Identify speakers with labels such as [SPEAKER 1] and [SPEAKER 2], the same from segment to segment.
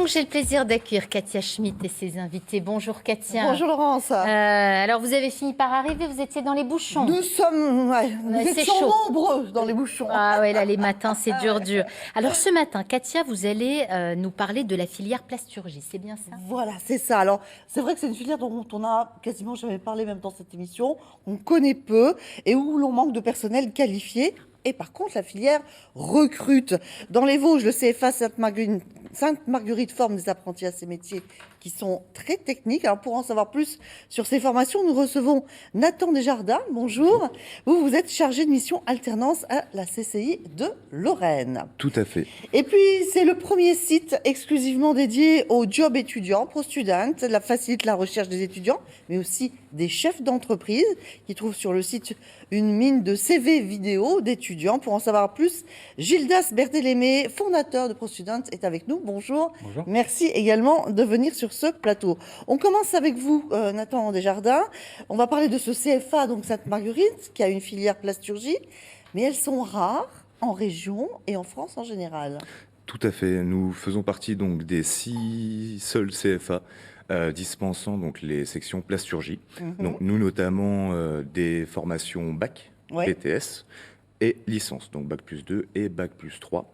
[SPEAKER 1] donc j'ai le plaisir d'accueillir Katia Schmitt et ses invités. Bonjour Katia.
[SPEAKER 2] Bonjour Laurence.
[SPEAKER 1] Alors vous avez fini par arriver, vous étiez dans les bouchons.
[SPEAKER 2] Nous étions nombreux dans les bouchons.
[SPEAKER 1] Ah ouais, là les matins c'est dur. Alors ce matin, Katia, vous allez nous parler de la filière plasturgie, c'est bien ça?
[SPEAKER 2] Voilà, c'est ça. Alors c'est vrai que c'est une filière dont on a quasiment jamais parlé même dans cette émission. On connaît peu et où l'on manque de personnel qualifié. Et par contre, la filière recrute. Dans les Vosges, le CFA Sainte-Marguerite forme des apprentis à ces métiers qui sont très techniques. Alors, pour en savoir plus sur ces formations, nous recevons Nathan Desjardins. Bonjour. Vous êtes chargé de mission alternance à la CCI de Lorraine.
[SPEAKER 3] Tout à fait.
[SPEAKER 2] Et puis, c'est le premier site exclusivement dédié aux jobs étudiants, ProStudent. La facilite la recherche des étudiants, mais aussi des chefs d'entreprise qui trouvent sur le site une mine de CV vidéo d'étudiants. Pour en savoir plus, Gildas Berthélémé, fondateur de ProStudent, est avec nous. Bonjour.
[SPEAKER 3] Bonjour.
[SPEAKER 2] Merci également de venir sur ce plateau. On commence avec vous, Nathan Desjardins. On va parler de ce CFA, donc Sainte-Marguerite, qui a une filière plasturgie, mais elles sont rares en région et en France en général.
[SPEAKER 3] Tout à fait. Nous faisons partie donc des 6 seuls CFA dispensant donc les sections plasturgie. Donc nous notamment des formations bac,
[SPEAKER 2] Ouais.
[SPEAKER 3] BTS et licence, donc bac plus 2 et bac plus 3.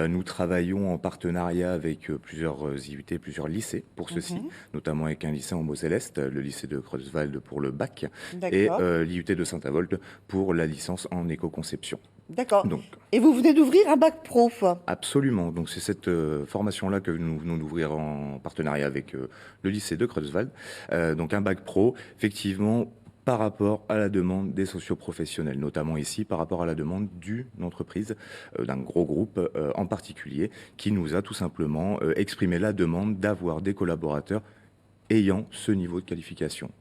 [SPEAKER 3] Nous travaillons en partenariat avec plusieurs IUT, plusieurs lycées pour ceci, notamment avec un lycée en Moselle-Est, le lycée de Creuswald pour le bac, et
[SPEAKER 2] D'accord.
[SPEAKER 3] l'IUT de Saint-Avold pour la licence en éco-conception.
[SPEAKER 2] D'accord.
[SPEAKER 3] Donc,
[SPEAKER 2] Et vous venez d'ouvrir un bac pro.
[SPEAKER 3] absolument. Donc c'est cette formation-là que nous venons d'ouvrir en partenariat avec le lycée de Creuswald. Donc un bac pro, effectivement, par rapport à la demande des socioprofessionnels, notamment ici par rapport à la demande d'une entreprise, d'un gros groupe en particulier, qui nous a tout simplement exprimé la demande d'avoir des collaborateurs ayant ce niveau de qualification,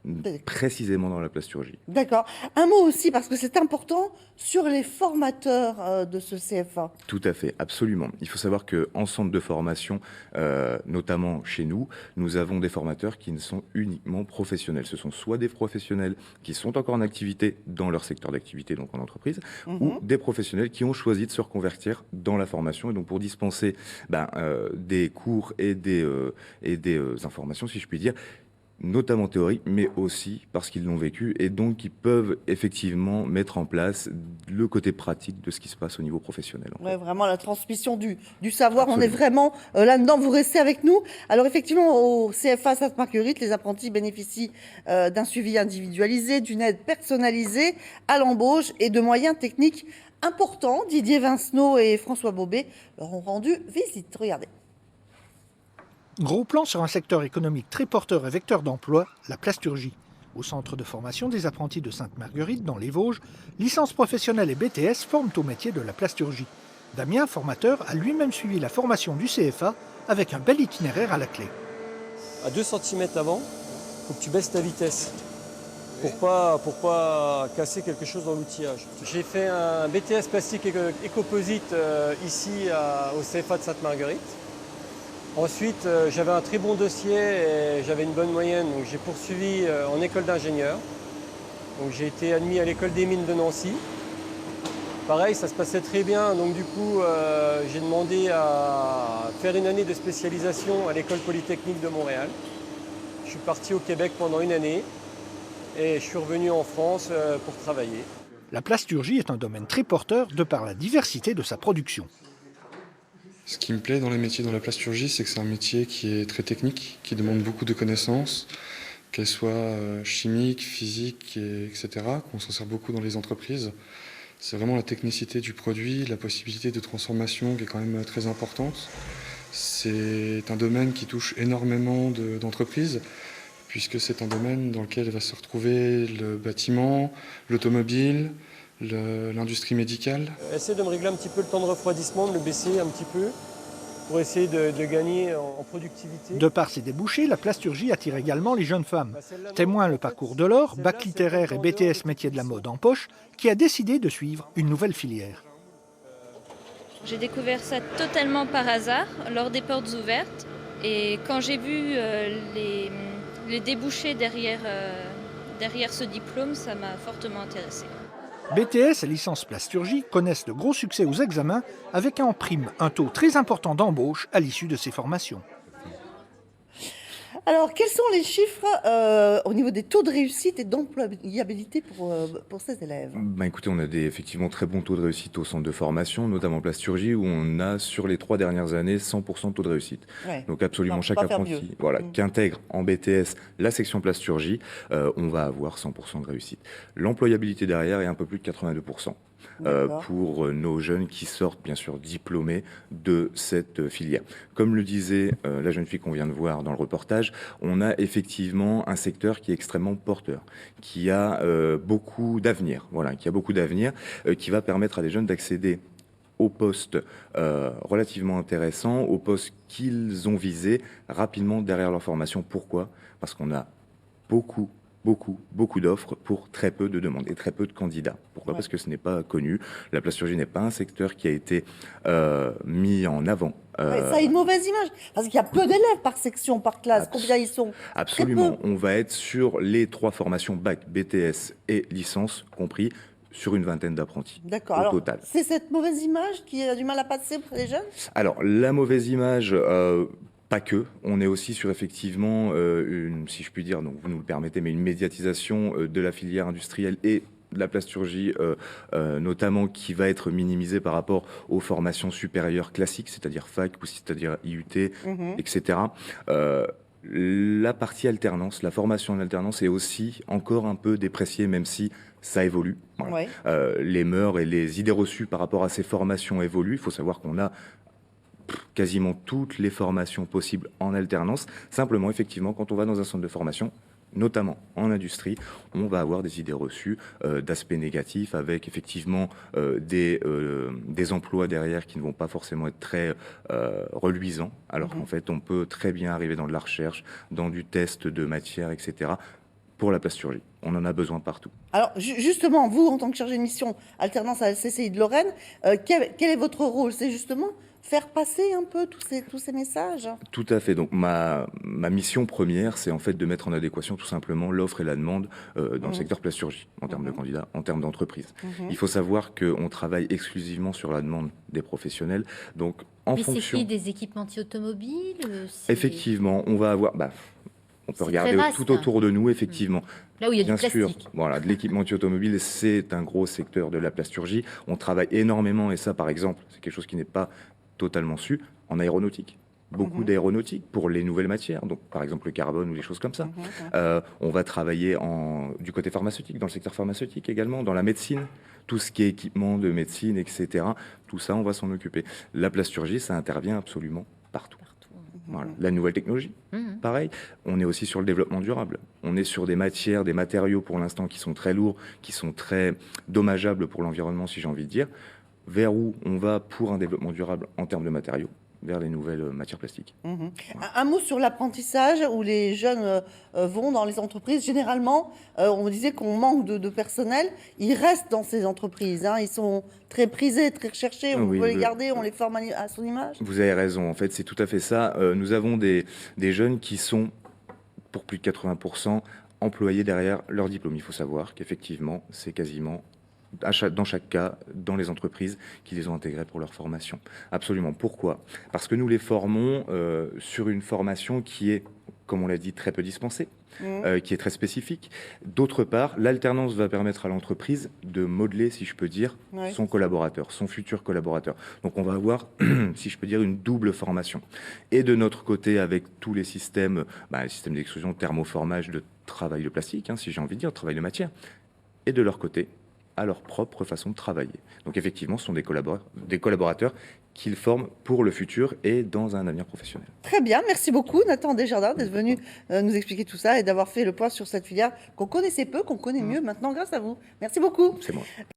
[SPEAKER 3] précisément dans la plasturgie.
[SPEAKER 2] D'accord. Un mot aussi, parce que c'est important, sur les formateurs de ce CFA.
[SPEAKER 3] Tout à fait, absolument. Il faut savoir qu'en centre de formation, notamment chez nous, nous avons des formateurs qui ne sont uniquement professionnels. Ce sont soit des professionnels qui sont encore en activité dans leur secteur d'activité, donc en entreprise, ou des professionnels qui ont choisi de se reconvertir dans la formation, et donc pour dispenser des cours et des informations, si je puis dire, notamment théorique, mais aussi parce qu'ils l'ont vécu et donc ils peuvent effectivement mettre en place le côté pratique de ce qui se passe au niveau professionnel.
[SPEAKER 2] Ouais, vraiment la transmission du savoir.
[SPEAKER 3] Absolument.
[SPEAKER 2] On est vraiment là-dedans. Vous restez avec nous. Alors effectivement, au CFA Sainte-Marguerite, les apprentis bénéficient d'un suivi individualisé, d'une aide personnalisée à l'embauche et de moyens techniques importants. Didier Vincenot et François Bobet leur ont rendu visite. Regardez.
[SPEAKER 4] Gros plan sur un secteur économique très porteur et vecteur d'emploi, la plasturgie. Au centre de formation des apprentis de Sainte-Marguerite, dans les Vosges, licence professionnelle et BTS forment au métier de la plasturgie. Damien, formateur, a lui-même suivi la formation du CFA avec un bel itinéraire à la clé.
[SPEAKER 5] À 2 cm avant, il faut que tu baisses ta vitesse pour pas casser quelque chose dans l'outillage. J'ai fait un BTS plastique éco-posite ici au CFA de Sainte-Marguerite. Ensuite, j'avais un très bon dossier et j'avais une bonne moyenne, donc j'ai poursuivi en école d'ingénieur. Donc j'ai été admis à l'école des mines de Nancy. Pareil, ça se passait très bien, donc du coup, j'ai demandé à faire une année de spécialisation à l'école polytechnique de Montréal. Je suis parti au Québec pendant une année et je suis revenu en France pour travailler.
[SPEAKER 4] La plasturgie est un domaine très porteur de par la diversité de sa production.
[SPEAKER 6] Ce qui me plaît dans les métiers dans la plasturgie, c'est que c'est un métier qui est très technique, qui demande beaucoup de connaissances, qu'elles soient chimiques, physiques, etc., qu'on s'en sert beaucoup dans les entreprises. C'est vraiment la technicité du produit, la possibilité de transformation qui est quand même très importante. C'est un domaine qui touche énormément d'entreprises, puisque c'est un domaine dans lequel va se retrouver le bâtiment, l'automobile, l'industrie médicale.
[SPEAKER 5] Essayer de me régler un petit peu le temps de refroidissement, de le baisser un petit peu pour essayer de gagner en productivité.
[SPEAKER 4] De par ses débouchés, la plasturgie attire également les jeunes femmes. Témoin le parcours de Laure, bac littéraire et BTS métier de la mode en poche, qui a décidé de suivre une nouvelle filière.
[SPEAKER 7] J'ai découvert ça totalement par hasard, lors des portes ouvertes. Et quand j'ai vu les débouchés derrière ce diplôme, ça m'a fortement intéressée.
[SPEAKER 4] BTS et licence plasturgie connaissent de gros succès aux examens avec en prime un taux très important d'embauche à l'issue de ces formations.
[SPEAKER 2] Alors, quels sont les chiffres au niveau des taux de réussite et d'employabilité pour ces élèves?
[SPEAKER 3] Ben écoutez, on a des effectivement très bons taux de réussite au centre de formation, notamment plasturgie, où on a sur les 3 dernières années 100% de taux de réussite.
[SPEAKER 2] Ouais.
[SPEAKER 3] Donc absolument
[SPEAKER 2] Non,
[SPEAKER 3] chaque
[SPEAKER 2] pas faire
[SPEAKER 3] apprenti
[SPEAKER 2] mieux.
[SPEAKER 3] voilà, qui intègre en BTS la section plasturgie, on va avoir 100% de réussite. L'employabilité derrière est un peu plus de 82%.
[SPEAKER 2] D'accord.
[SPEAKER 3] Pour nos jeunes qui sortent bien sûr diplômés de cette filière. Comme le disait la jeune fille qu'on vient de voir dans le reportage, on a effectivement un secteur qui est extrêmement porteur, qui a beaucoup d'avenir, voilà, qui a beaucoup d'avenir, qui va permettre à des jeunes d'accéder aux postes relativement intéressants, aux postes qu'ils ont visés rapidement derrière leur formation. Pourquoi? Parce qu'on a beaucoup d'offres pour très peu de demandes et très peu de candidats. Pourquoi?
[SPEAKER 2] Ouais.
[SPEAKER 3] Parce que ce n'est pas connu. La plasturgie n'est pas un secteur qui a été mis en avant.
[SPEAKER 2] Ouais, ça a une mauvaise image, parce qu'il y a peu d'élèves par section, par classe. Combien ils sont?
[SPEAKER 3] Absolument.
[SPEAKER 2] Très peu.
[SPEAKER 3] On va être sur les 3 formations bac, BTS et licence compris sur une vingtaine d'apprentis
[SPEAKER 2] D'accord.
[SPEAKER 3] au
[SPEAKER 2] Alors,
[SPEAKER 3] total.
[SPEAKER 2] c'est cette mauvaise image qui a du mal à passer pour les jeunes?
[SPEAKER 3] Alors, la mauvaise image, pas que. On est aussi sur effectivement, si je puis dire, donc vous nous le permettez, mais une médiatisation de la filière industrielle et de la plasturgie, notamment qui va être minimisée par rapport aux formations supérieures classiques, c'est-à-dire fac ou c'est-à-dire IUT, etc. La partie alternance, la formation en alternance est aussi encore un peu dépréciée, même si ça évolue. Voilà.
[SPEAKER 2] Ouais.
[SPEAKER 3] Les mœurs et les idées reçues par rapport à ces formations évoluent. Il faut savoir qu'on a quasiment toutes les formations possibles en alternance. Simplement, effectivement, quand on va dans un centre de formation, notamment en industrie, on va avoir des idées reçues d'aspects négatifs avec effectivement des emplois derrière qui ne vont pas forcément être très reluisants, alors qu'en fait, on peut très bien arriver dans de la recherche, dans du test de matière, etc. pour la plasturgie. On en a besoin partout.
[SPEAKER 2] Alors, justement, vous, en tant que chargé de mission alternance à la CCI de Lorraine, quel est votre rôle? C'est justement faire passer un peu tous ces messages?
[SPEAKER 3] Tout à fait. Donc ma mission première, c'est en fait de mettre en adéquation tout simplement l'offre et la demande dans le secteur plasturgie, en termes de candidats, en termes d'entreprise. Il faut savoir qu'on travaille exclusivement sur la demande des professionnels. Donc en
[SPEAKER 1] Mais c'est
[SPEAKER 3] fonction...
[SPEAKER 1] qui, des équipementiers automobiles?
[SPEAKER 3] Effectivement, on va avoir... on peut
[SPEAKER 1] C'est
[SPEAKER 3] regarder
[SPEAKER 1] très vaste,
[SPEAKER 3] tout autour de nous, effectivement.
[SPEAKER 1] Là où il y a
[SPEAKER 3] Bien
[SPEAKER 1] du
[SPEAKER 3] sûr,
[SPEAKER 1] plastique.
[SPEAKER 3] voilà, de l'équipementier automobile, c'est un gros secteur de la plasturgie. On travaille énormément, et ça, par exemple, c'est quelque chose qui n'est pas totalement su, en aéronautique. Beaucoup d'aéronautique pour les nouvelles matières, donc par exemple le carbone ou des choses comme ça. On va travailler du côté pharmaceutique, dans le secteur pharmaceutique également, dans la médecine, tout ce qui est équipement de médecine, etc. Tout ça, on va s'en occuper. La plasturgie, ça intervient absolument partout. Voilà. La nouvelle technologie, pareil. On est aussi sur le développement durable. On est sur des matières, des matériaux pour l'instant qui sont très lourds, qui sont très dommageables pour l'environnement, si j'ai envie de dire. Vers où on va pour un développement durable en termes de matériaux? Vers les nouvelles matières plastiques.
[SPEAKER 2] Un mot sur l'apprentissage où les jeunes vont dans les entreprises. Généralement, on disait qu'on manque de personnel. Ils restent dans ces entreprises. Ils sont très prisés, très recherchés. On
[SPEAKER 3] Oui,
[SPEAKER 2] veut les garder, on les forme à son image.
[SPEAKER 3] Vous avez raison, en fait, c'est tout à fait ça. Nous avons des jeunes qui sont, pour plus de 80%, employés derrière leur diplôme. Il faut savoir qu'effectivement, c'est quasiment... dans chaque cas, dans les entreprises qui les ont intégrés pour leur formation. Absolument. Pourquoi? Parce que nous les formons sur une formation qui est, comme on l'a dit, très peu dispensée, qui est très spécifique. D'autre part, l'alternance va permettre à l'entreprise de modeler, si je peux dire, son collaborateur, son futur collaborateur. Donc on va avoir, si je peux dire, une double formation. Et de notre côté, avec tous les systèmes, les systèmes d'extrusion, thermoformage, de travail de plastique, si j'ai envie de dire, travail de matière, et de leur côté, à leur propre façon de travailler. Donc effectivement, ce sont des collaborateurs qu'ils forment pour le futur et dans un avenir professionnel.
[SPEAKER 2] Très bien, merci beaucoup Nathan Desjardins d'être venu nous expliquer tout ça et d'avoir fait le point sur cette filière qu'on connaissait peu, qu'on connaît mieux maintenant grâce à vous. Merci beaucoup.
[SPEAKER 3] C'est moi.